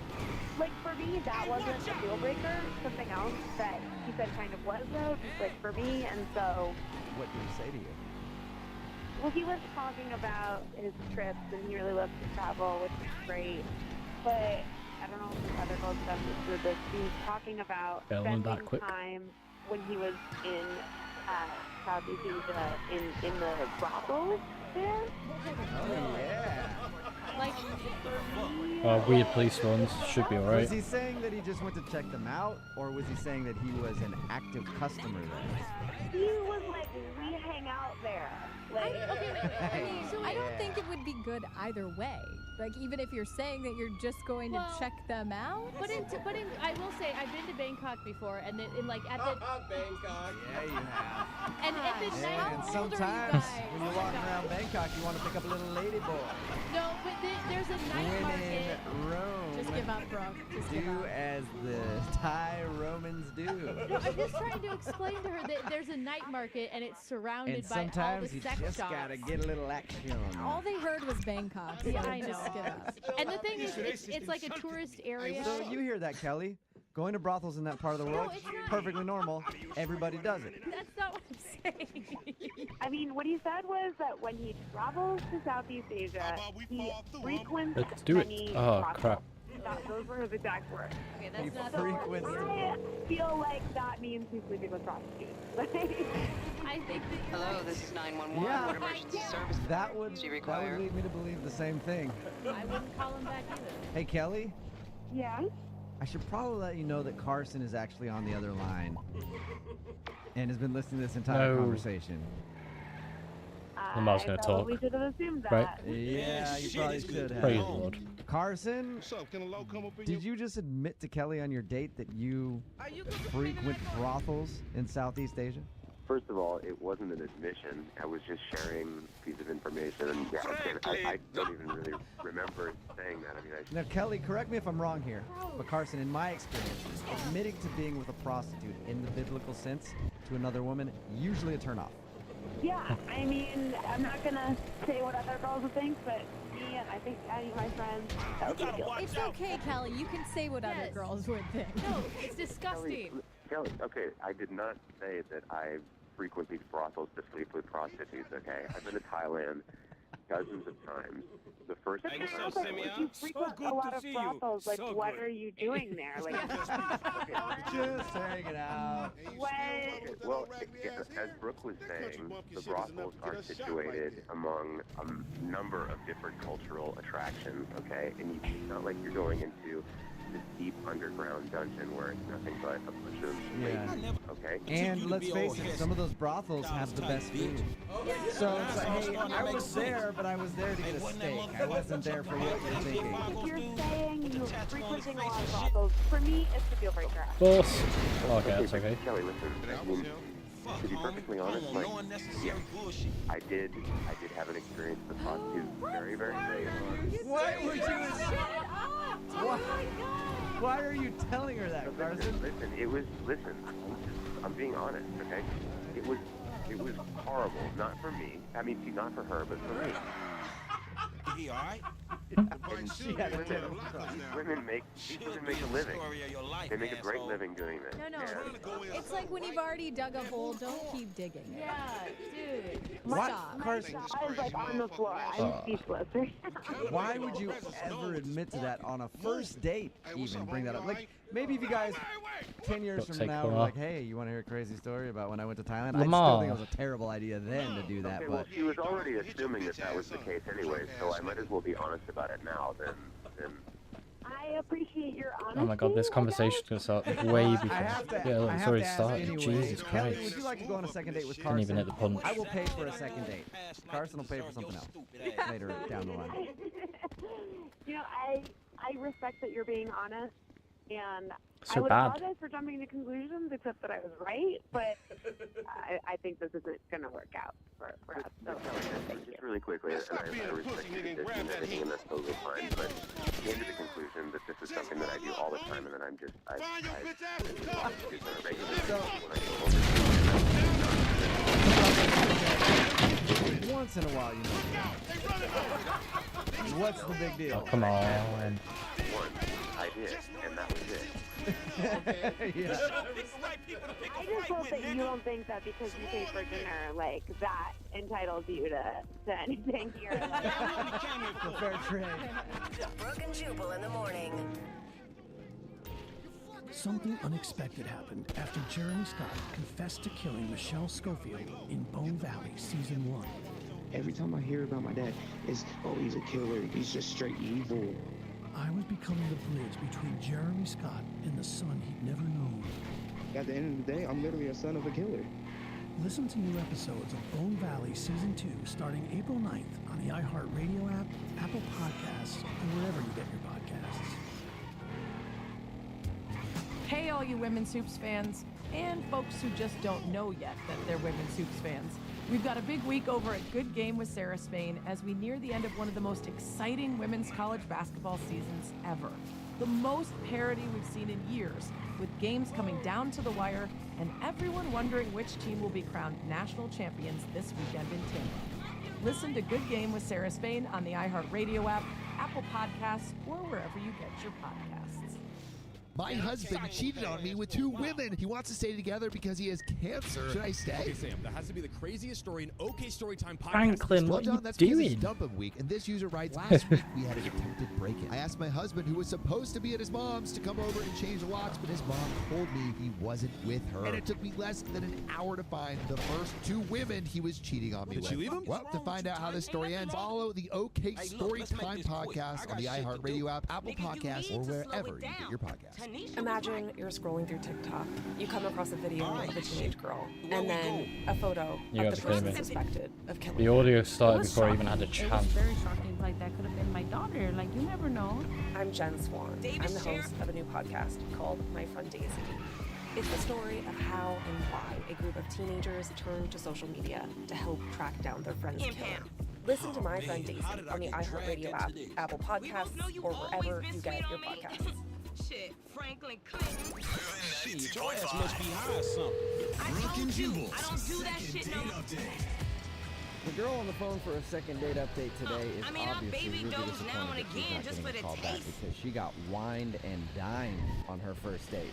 Like, for me, that wasn't a deal breaker. Something else that he said kind of was, though, like, for me, and so... What did he say to you? Well, he was talking about his trips, and he really loves to travel, which is great. But I don't know if the other girls have understood this. He was talking about spending time when he was in Southeast Asia, in the brothels there. Oh, yeah. Like, Weird police ones should be alright. Was he saying that he just went to check them out, or was he saying that he was an active customer there? He was like, we hang out there. Like, I don't think it would be good either way. Like, even if you're saying that you're just going to check them out. But I will say, I've been to Bangkok before, and at the Bangkok. Yeah, you have. and at the night. And sometimes when you're walking around Bangkok, you want to pick up a little lady boy. No, but there's a night When market. in Rome, Just give up, bro. Just give do up. as the Thai Romans do. No, I'm just trying to explain to her that there's a night market, and it's surrounded And by all the sometimes you sex just shops. gotta get a little action. All they heard was Bangkok. So Yeah, I just know. give up. And the thing is, it's like a tourist area. So you hear that, Kelly? Going to brothels in that part of the world, perfectly normal. Everybody does it. That's not what I'm saying. I mean, what he said was that when he travels to Southeast Asia, he frequents Let's do it. many Oh, brothels. crap. Those were his exact words. Okay, that's not frequents. I feel like that means he's sleeping with prostitutes. I think that you're Hello, right. this is 911. Yeah. What emergency service That would do you require? lead me to believe the same thing. I wouldn't call him back either. Hey, Kelly, Yeah? I should probably let you know that Carson is actually on the other line and has been listening to this entire No. conversation. I'm also gonna talk. We should have assumed that. Right. Yeah, you probably should have. Praise the Lord. Carson, What's up? Can a low come up in did you just admit to Kelly on your date that you frequent brothels in Southeast Asia? First of all, it wasn't an admission. I was just sharing a piece of information. And yeah, I don't even really remember saying that. I mean, Now, Kelly, correct me if I'm wrong here, but Carson, in my experience, admitting to being with a prostitute in the biblical sense to another woman, usually a turnoff. Yeah, I mean, I'm not gonna say what other girls would think, but me and I think Addie, my friends, that would be a deal. It's okay, Kelly. You can say what other girls would think. No, it's disgusting. Kelly, okay, I did not say that I frequent these brothels to sleep with prostitutes, okay? I've been to Thailand dozens of times. The first time... You frequent a lot of brothels, like, what are you doing there? Like, Just hanging out. Well, as Brooke was saying, the brothels are situated among a number of different cultural attractions, okay? And it's not like you're going into this deep underground dungeon where it's nothing but a bunch of ladies, okay? And let's face it, some of those brothels have the best food. So it's like, hey, I was there, but I was there to get a steak. I wasn't there for what you're thinking. if you're saying you're frequenting a lot of brothels, for me, it's a deal breaker. Boss. Okay, that's okay. Kelly, listen, I mean, to be perfectly honest, like, yeah, I did have an experience with prostitutes very, very early on. Why would you? Why are you telling her that, Carson? Listen, I'm being honest, okay? It was horrible, not for me. I mean, not for her, but for me. He all right? Women make a living. They make a great living doing this. No. It's like when you've already dug a hole, don't keep digging. Yeah, dude. Stop. Carson. I was like on the floor. I'm speechless. Why would you ever admit to that on a first date? Even bring that up. Like maybe if you guys 10 years from now were like, hey, you want to hear a crazy story about when I went to Thailand? I still think it was a terrible idea then to do that. Okay, but well, she was already assuming that was the case anyway, so I might as well be honest about it now than I appreciate your honesty. Oh my god, this conversation's gonna start way before. Yeah, look, it's already started. Anyway. Jesus Kelly, Christ. would you like to go on a second date with Carson? Didn't even hit the punch. I will pay for a second date. Carson will pay for something else later down the line. You know, I respect that you're being honest, and So I would bad. apologize for jumping to conclusions, except that I was right, but I think this isn't going to work out for us. So, thank you. just really quickly, and I respect your decision and everything, and that's totally fine, but I came to the conclusion that this is something that I do all the time, and that I'm just, I do this on a regular basis when I go over. Once in a while, you know. What's the big deal? Oh, come on. One, I did, and that was it. Yeah. I just hope that you don't think that because you pay for dinner, like, that entitles you to anything here. The fair trade. Brooke and Jubal in the morning. Something unexpected happened after Jeremy Scott confessed to killing Michelle Schofield in Bone Valley Season 1. Every time I hear about my dad, it's, oh, he's a killer. He's just straight evil. I was becoming the bridge between Jeremy Scott and the son he'd never known. At the end of the day, I'm literally a son of a killer. Listen to new episodes of Bone Valley Season 2 starting April 9th on the iHeartRadio app, Apple Podcasts, or wherever you get your podcasts. Hey, all you Women's Hoops fans, and folks who just don't know yet that they're Women's Hoops fans. We've got a big week over at Good Game with Sarah Spain as we near the end of one of the most exciting women's college basketball seasons ever. The most parity we've seen in years, with games coming down to the wire and everyone wondering which team will be crowned national champions this weekend in Tampa. Listen to Good Game with Sarah Spain on the iHeartRadio app, Apple Podcasts, or wherever you get your podcasts. My husband cheated on me with 2 women. He wants to stay together because he has cancer. Should I stay? Okay, Sam, that has to be the craziest story in OK Storytime podcast. Franklin, Well, what are John, you that's because doing? it's dumping week, and this user writes, last week we had an attempted break-in. I asked my husband, who was supposed to be at his mom's, to come over and change the locks, but his mom told me he wasn't with her. And it took me less than an hour to find the first 2 women he was cheating on me with. Did she leave him? Well, to find out how this story ends, follow the OK Storytime podcast on the iHeartRadio app, Apple Podcasts, or wherever you get your podcasts. Imagine you're scrolling through TikTok. You come across a video of a teenage girl, and then a photo You of got the to claim person it. suspected of killing The her. audio started before I even had a It was chance. very shocking. Like, that could have been my daughter. Like, you never know. I'm Jen Swan. I'm the host of a new podcast called My Friend Daisy. It's the story of how and why a group of teenagers turned to social media to help track down their friend's killer. Listen to My Friend Daisy on the iHeartRadio app, Apple Podcasts, or wherever you get your podcasts. Shit, Franklin Clinton. Shit, your ass must be high or something. Brooke and Jubal. I don't do that Second shit date no update. The girl on the phone for a second date update today is I mean, I obviously baby really doze now and disappointed that she's again not just getting for a the call back taste. because she got wined and dined on her first date.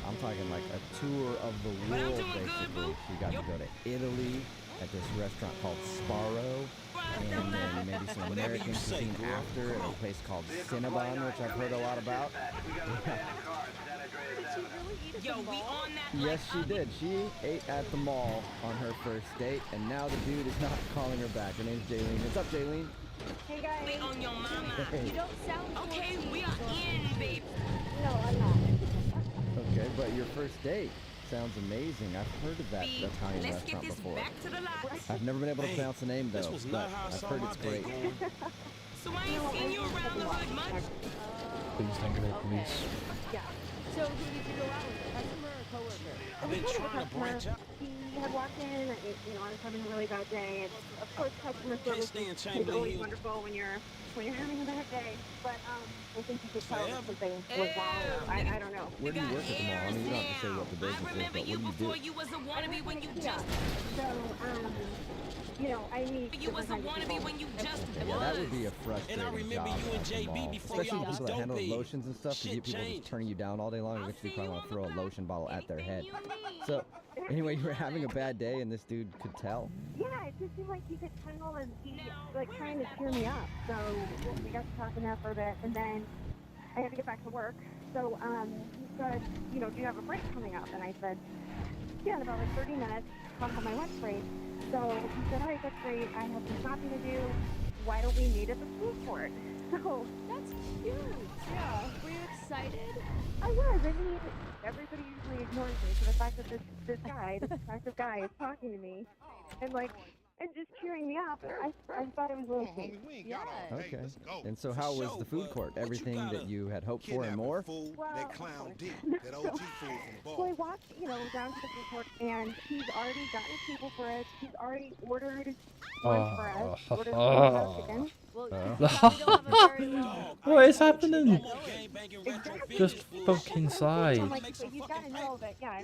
I'm talking like a tour of the But I'm world, doing good, basically. boo. She got to go to Italy at this restaurant called Sparrow, and then maybe some American cuisine after at a place called Cinnabon, which I've heard a lot about. Yo, we on that Yes, she did. She ate at the mall on her first date, and now the dude is not calling her back. Her name's Jaylene. What's up, Jaylene? Hey guys. We on your mama. Hey. You don't sound okay. We are in, babe. No, I'm not. Okay, but your first date sounds amazing. I've heard of that Italian Let's get restaurant this before. back to the lot. I've never been able to pronounce the name, This though, was but not how I I've saw heard my it's day great. going. So I ain't seen you around the hood much. Please don't go police. Yeah. So who did you go out with? A customer or a coworker? I've been trying to branch out. He had walked in, I was having a really bad day, and of course customer service stay in is Chamberlain always Hills. wonderful when you're having a bad day, but I think you could tell that something was wrong, or I don't know. Where do you work at the mall? I mean, you don't have to say what the business is, but what do you do? Before you was a wannabe when you just. So, I meet You was a wannabe when you just Yeah, that would be a frustrating And I remember job you and at the JB mall. before Especially y'all was people that handle dope lotions and stuff, because you Shit people changed. just turning you down all day long. Eventually, you probably want to throw a lotion bottle at their head. So, anyway, you were having a bad day, and this dude could tell. Yeah, it just seemed like he could tell, and he like trying to cheer me up. So we got to talking that for a bit, and then I had to get back to work. So he said, do you have a break coming up? And I said, yeah, in about like 30 minutes, I'll have my lunch break. So he said, all right, that's great. I have some shopping to do. Why don't we meet at the food court? So That's cute. Yeah. Were you excited? I was. I mean, everybody usually ignores me. So the fact that this guy, this attractive guy, is talking to me and just cheering me up, I thought it was a little sweet. Yeah. Okay. And so how was the food court? Everything that you had hoped for and more? That clown did. That OG fool from the ball. So I walked, down to the food court, and he's already gotten a table for us. He's already ordered lunch for us. Ordered some chicken. What is happening? Just fucking side. I'm like, so he's got to know that, yeah,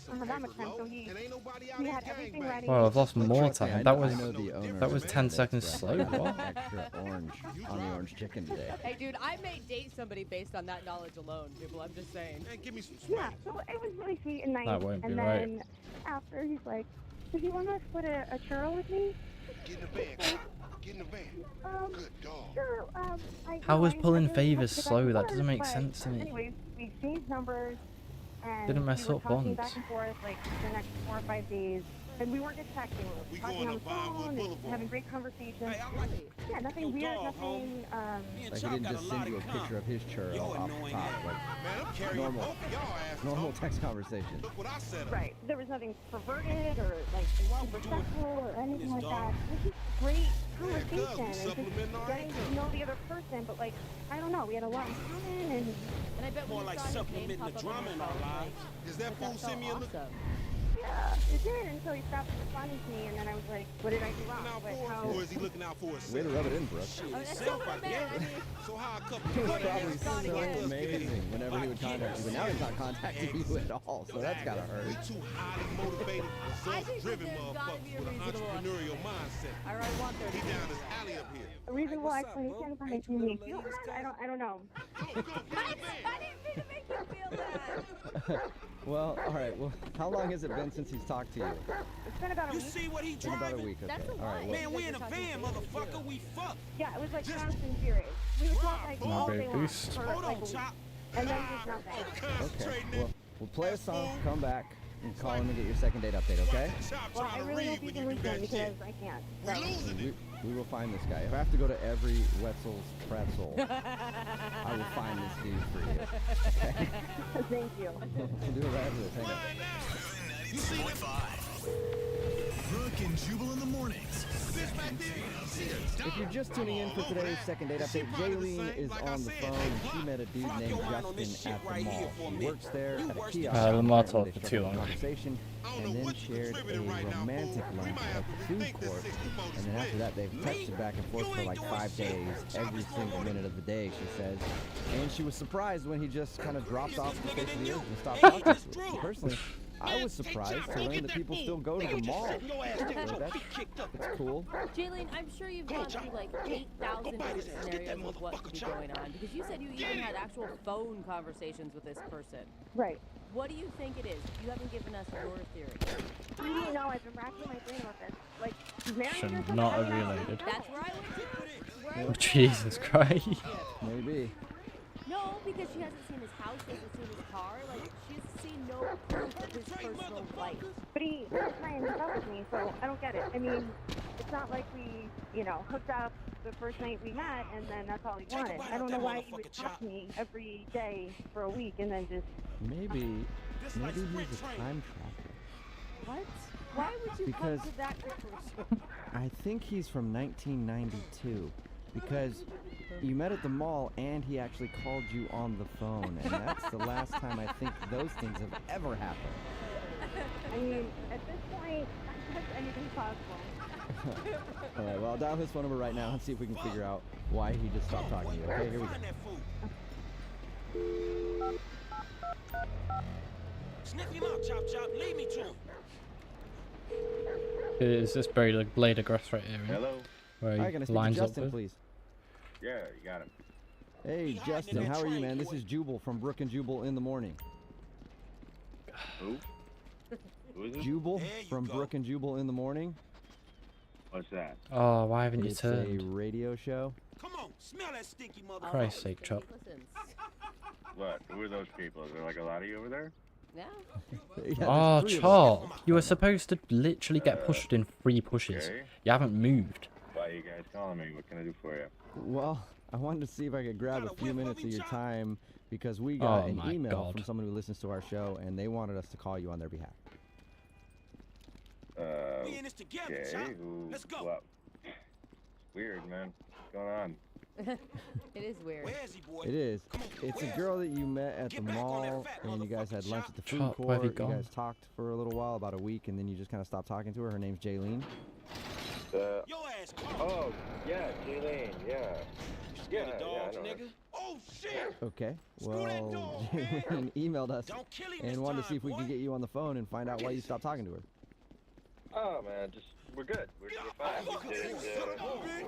I'm a Ramadan, so he had everything ready. Well, I've lost more time. That was know the owner that was of 10 this seconds slow. restaurant. What? Extra orange on the orange chicken today. Hey, dude, I may date somebody based on that knowledge alone, people. I'm just saying. Give me some Yeah, so it was really sweet and nice. That won't be and right. then after, he's like, "Do you want to split a churro with me?" Get in the van. Get in the van. Good dog. Sure. How was I pulling really favors wanted to get slow? back That to doesn't work, make but, sense to me. Anyways, we exchanged numbers. And Didn't mess we were up talking bonds. back and forth like the next 4 or 5 days. And we weren't just texting. We were talking on the phone and having great conversations. Yeah, nothing weird, nothing. Like he didn't just send you a picture of his churro off the top, like normal text conversation. Right. There was nothing perverted or like super sexual or anything like that. It was just great conversation and just getting to know the other person. But like, I don't know, we had a lot in common and I bet More we like saw his name supplementing pop the up drama on in your our phone, lives. Is that fool send me a look? yeah, it did until he stopped responding to me and then I was like, what did I do wrong? But how? Or is he looking out for us? Way to rub it in, Brooke. Sounds like So how a couple It was probably so amazing whenever he would contact you, but now he's not contacting you at all, so that's gotta hurt. We two highly motivated, results-driven motherfuckers with an entrepreneurial mindset. I already want He down this alley up here. A reasonable explanation for making me feel bad? I don't know. I didn't mean to make Well, all right. Well, how long has it been since he's talked to you? It's been about a You week. see what he It's been about a driving? week. Okay. That's a All right. lot. Well, Man, we in a van, motherfucker. We fucked. Yeah, it was like fast and furious. We would talk like all Very day long boost. for Hold like on, a week. Chop. And then just nothing. okay. Well, we'll play a song, come back, and call him and get your second date update. Okay? Well, I really hope you can reach him because I can't. So. We will find this guy. If I have to go to every Wetzel's pretzel, I will find this dude for you. Okay? Thank you. We'll do it right after this. Hang on. 92.5. Brooke and Jubal in the mornings. If you're just tuning in for today's second date update, Jaylene is on the phone and she met a dude named Justin at the mall. She works there at a kiosk. Lamar and talked they for struck too up a long. conversation and then shared a romantic lunch at the food court. And then after that, they've texted back and forth for like 5 days, every single minute of the day, she says. And she was surprised when he just kind of dropped off the face of the earth and stopped talking to her. And personally, I was surprised to learn that people still go to the mall. So that's cool. Jaylene, I'm sure you've gone through like 8,000 different scenarios of what could be going on because you said you even had actual phone conversations with this person. Right. What do you think it is? You haven't given us your theory. I don't know. I've been racking my brain with this. Like, she's married or Should something? not I have don't know. reloaded. That's where I went to. Where I Oh, went to. Jesus Christ. Maybe. No, because she hasn't seen his house, she hasn't seen his car. Like, she has seen no proof of his personal life. But he was trying to hook up with me, so I don't get it. I mean, it's not like we, hooked up the first night we met and then that's all he wanted. I don't know why he would talk to me every day for a week and then just... Maybe he's a time traveler. What? Why would you Because- come to that conclusion? I think he's from 1992 because you met at the mall and he actually called you on the phone, and that's the last time I think those things have ever happened. I mean, at this point, I guess anything's possible. All right, well, I'll dial his phone number right now and see if we can figure out why he just stopped talking to you. Okay, here we go. Sniff him out, Chop Chop. Lead me to him. Is this buried like blade of grass right here? Hello? Hi, Where he can I speak to lines up Justin, with? please? Yeah, you got him. Hey, Justin, how are you, man? This is Jubal from Brooke and Jubal in the Morning. Who? Who is it? Jubal from Brooke and Jubal in the Morning. What's that? Oh, why haven't you It's turned? a radio show. Come on, smell that stinky motherfucker. Christ's sake, Chop. What? Who are those people? Is there like a lot of you over there? Yeah. Oh, Chop. You were supposed to literally get pushed in 3 pushes. Okay. You haven't moved. Why are you guys calling me? What can I do for you? Well, I wanted to see if I could grab a few minutes of your time because we got Oh an my email God. from someone who listens to our show and they wanted us to call you on their behalf. We in this together, Okay, Chop. who? Let's go. Well, it's weird, man. What's going on? It is weird. Where is he, boy? It is. It's a girl that you met at the mall and you guys had lunch at the food Chop, where have you court. You gone? guys talked for a little while, about a week, and then you just kind of stopped talking to her. Her name's Jaylene. Oh, yeah, Jaylene, yeah. Yeah, the yeah, I dogs, know her. nigga. Oh, shit. Okay. Well, Jaylene emailed us and wanted to see if we could get you on the phone and find out why you stopped talking to her. Oh, man, we're good. We're fine. We did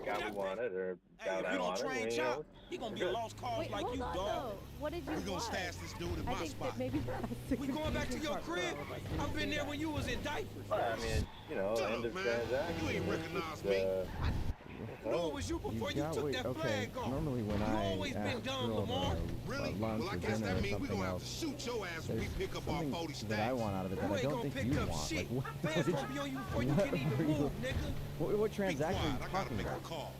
got we wanted, or got I wanted. Train You Chop, know, he gonna be good. a lost cause Wait, like hold you, on, dog. though. What did you We gonna want? stash this dude in I my think spot. that maybe that's the We going back to confusing your part for crib? all of us. I've been there when you was in diapers. Well, I mean, you know, Shut end up, of man. transaction. You ain't It's recognize just, me. No, it was you before you got took wait, that okay. flag off. Normally when You I always been ask dumb, girls Lamar. Really? lunch Well, I or guess dinner that or means we something gonna have to else, shoot your ass when we there's pick up our 40 something stacks. that I want out of it that You I ain't don't gonna think pick you up want. shit. Like, Fans gonna be on you before you what can even are you- move, nigga. what transaction are you I gotta talking make about? a call.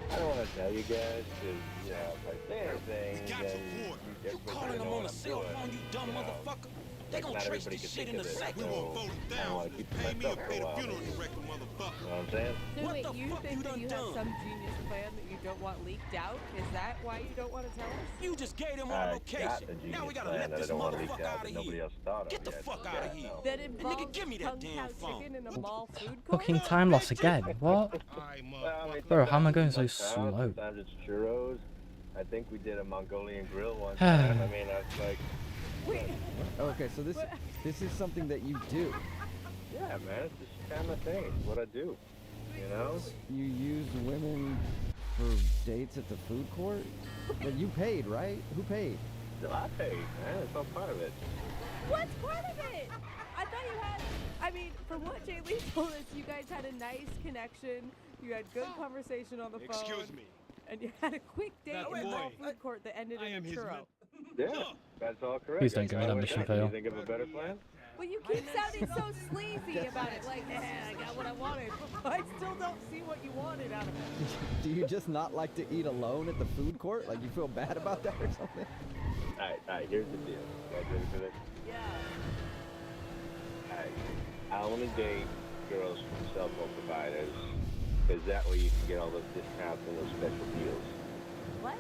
I don't want to tell you guys, because, you know, if I say anything, got then support. everybody's Calling gonna them know on what a I'm cell doing. phone, you dumb You know, motherfucker. They like, gonna not trace everybody this can shit think in a of it, second. We so won't vote it I down. want to keep it to Pay me myself or for pay a the while. funeral maybe. director, motherfucker. You know what I'm saying? So What wait, the you fuck think you that done you have done? some genius plan that you don't want leaked out? Is that why you don't want to tell us? You just gave them our I got location. a Now genius we gotta plan let that I this don't want to leak motherfucker out out that of nobody here. else thought of Get the yet. fuck Yeah, out of here. no. That Nigga, involves give me that Kung damn Pao phone. chicken in a mall food court? Fucking time loss again. What? All right, Well, I mean, Bro, how am I going sometimes so it's Kung Pao, slow? Sometimes it's churros. I think we did a Mongolian grill one time. I mean, that's like, Okay, so this is something that you do. yeah, man, it's just kind of thing. It's what I do. You know? You use women for dates at the food court? Well, you paid, right? Who paid? No, I paid, man. It's all part of it. What's part of it? I thought you had. I mean, from what Jaylee told us, you guys had a nice connection. You had good conversation on the phone. Excuse me. And you had a quick date That in the boy. food court that ended in a churro. Yeah, that's all correct. Please don't give me that mission fail. You think of a better plan? Well, you keep sounding so sleazy about it, like, I got what I wanted. I still don't see what you wanted out of it. Do you just not like to eat alone at the food court? Like you feel bad about that or something? Alright, here's the deal. You guys ready for this? Yeah. Alright, I only date girls from cell phone providers, because that way you can get all those discounts and those special deals. What?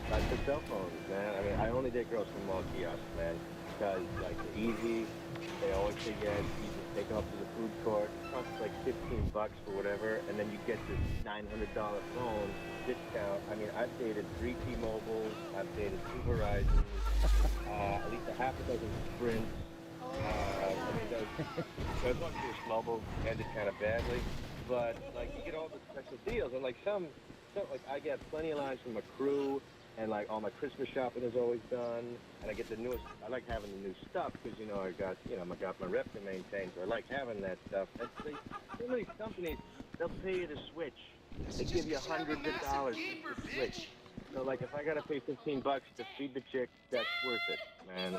Like the cell phones, man. I mean, I only date girls from mall kiosks, man. Because, like, they're easy, they always say yes, you can take them up to the food court, it costs like $15 for whatever, and then you get this $900 phone discount. I mean, I've dated 3 T-Mobiles, I've dated 2 Verizons, at least a half a dozen Sprints. I mean, those ones were mobile ended kind of badly, but, like, you get all the special deals, and, like, like, I get plenty of lines from a crew, and like all my Christmas shopping is always done, and I get the newest. I like having the new stuff because I got my rep to maintain, so I like having that stuff. Some of these companies, they'll pay you to switch. They give you hundreds of dollars to switch. So like if I gotta pay $15 to feed the chick, that's worth it, man.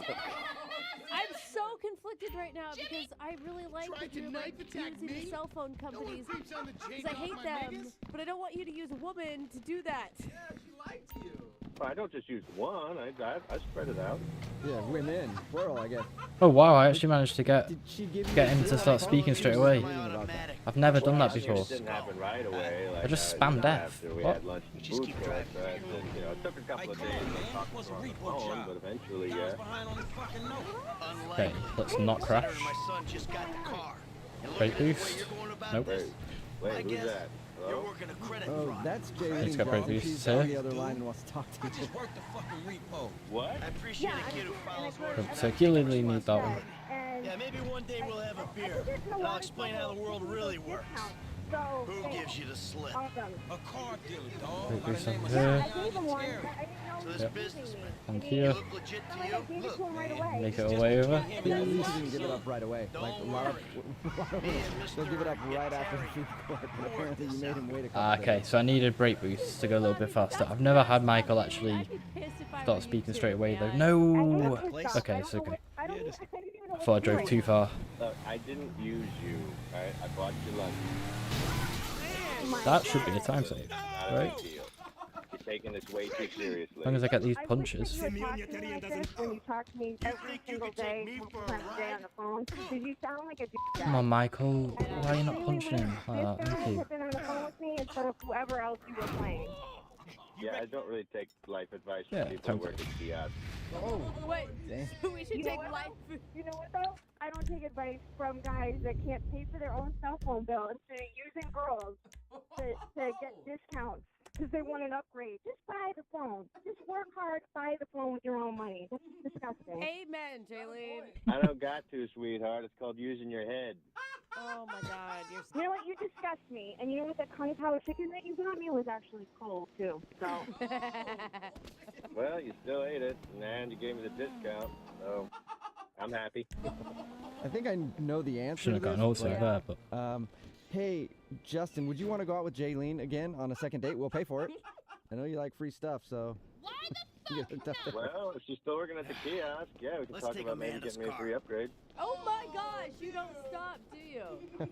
I'm so conflicted right now because I really like that you're like using the cell phone companies because I hate them, but I don't want you to use a woman to do that. Yeah, she liked you. I don't just use one. I spread it out. Yeah, women, plural, I guess. Oh wow, I actually managed to get get him to start speaking straight away. I've never done that before. It didn't happen right away. Like, I just spammed F. After we had lunch and food court, it took a couple of days of talking to her on the phone, but eventually, Okay, let's not crash. Great boost. Nope. Wait, who's that? Hello? Oh, that's Jaylee. He's got great boosts She's here. on the other line and wants to talk to you. What? I appreciate a kid who follows orders. Particularly need that one. Yeah, maybe one day we'll have a beer, and I'll explain how the world really works. Who gives you the slip? A car dealer, dog. Great boost on here. So this businessman, And you here. look legit to you? Look, Make it all the way over. She didn't give it up right away. Like a lot of they'll give it up right after the food court, but apparently you made him wait a couple Okay, days. so I needed brake boosts to go a little bit faster. I've never had Michael actually start speaking straight away though. No! Okay, it's okay. I thought I drove too far. Look, I didn't use you, right? I bought you lunch. That should be a time save, Not a right? big deal. You're taking this way too seriously. As long as I get these punches. When you talk to me every single day, multiple times a day on the phone, because you sound like a douchebag. Come on, Michael. Why are you not punching him like that? Thank you. Have been on the phone with me instead of whoever else you were playing. Yeah, I don't really take life advice from Yeah, people who totally. work at kiosks. Oh, wait. So we should take life. You know what though? I don't take advice from guys that can't pay for their own cell phone bill instead of using girls to get discounts because they want an upgrade. Just buy the phone. Just work hard, buy the phone with your own money. That's disgusting. Amen, Jaylene. I don't got to, sweetheart. It's called using your head. Oh my God, you're. You know what? You disgust me. And you know what? The cauliflower chicken that you got me was actually cold too. So. Well, you still ate it, and you gave me the discount, so I'm happy. I think I know the answer Shouldn't to have this. gotten also there, but Hey, Justin, would you want to go out with Jayleen again on a second date? We'll pay for it. I know you like free stuff, so. Well, if she's still working at the kiosk, yeah, we can talk about maybe getting me a free upgrade. Oh my gosh, you don't stop, do you?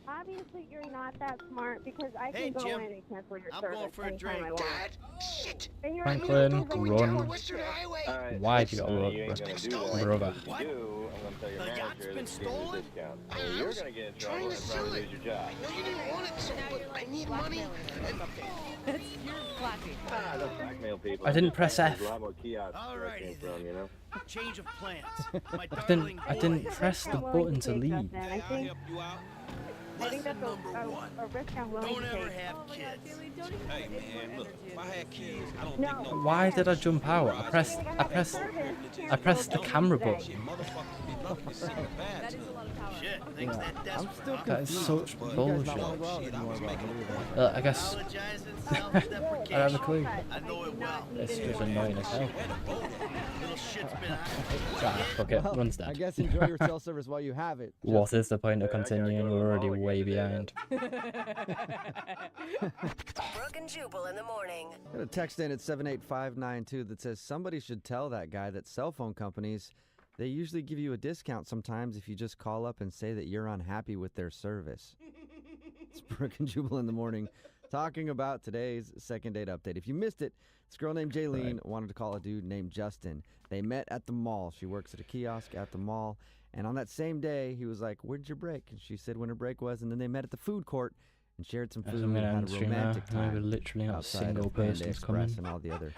Obviously, you're not that smart because I Hey, can go Jim, in and cancel your I'm service going for a anytime drink. I want. Shit. And you're Franklin, run. Alright, Why have you got so to you ain't gonna do that. brother? If you do, I'm gonna tell your manager that you gave me a discount. So you're gonna get in trouble and probably lose your job. No, you didn't want it, so but I need money. That's your flapping. Ah, don't blackmail people. I didn't press There's F. a lot more kiosks where I came Alrighty from, you know? Change of plans. My I didn't press the button to leave. I think I think that's Lesson number one. a risk I'm willing Don't to ever take. have kids. Hey man, look, if I had kids, I don't No. think no. Why did I jump out? I pressed the camera button. Shit, things that I'm desperate, still huh? That is confused. such You guys bullshit. not wanna go out anymore, but I guess I don't have a clue. I know it well. It's just annoying as hell. Little shit's been Ah, fuck it, Well, runs I dead. guess enjoy your cell service while you have it. What is the point of continuing? We're already way behind. Brooke and Jubal in the morning. Got a text in at 78592 that says somebody should tell that guy that cell phone companies, they usually give you a discount sometimes if you just call up and say that you're unhappy with their service. It's Brooke and Jubal in the morning talking about today's second date update. If you missed it, this girl named Jaylene wanted to call a dude named Justin. They met at the mall. She works at a kiosk at the mall. And on that same day, he was like, "Where'd your break?" And she said when her break was. And then they met at the food court and shared some As food I'm and gonna had end a stream now. romantic time. We're literally not a outside single of Panda person's Express coming. and all the other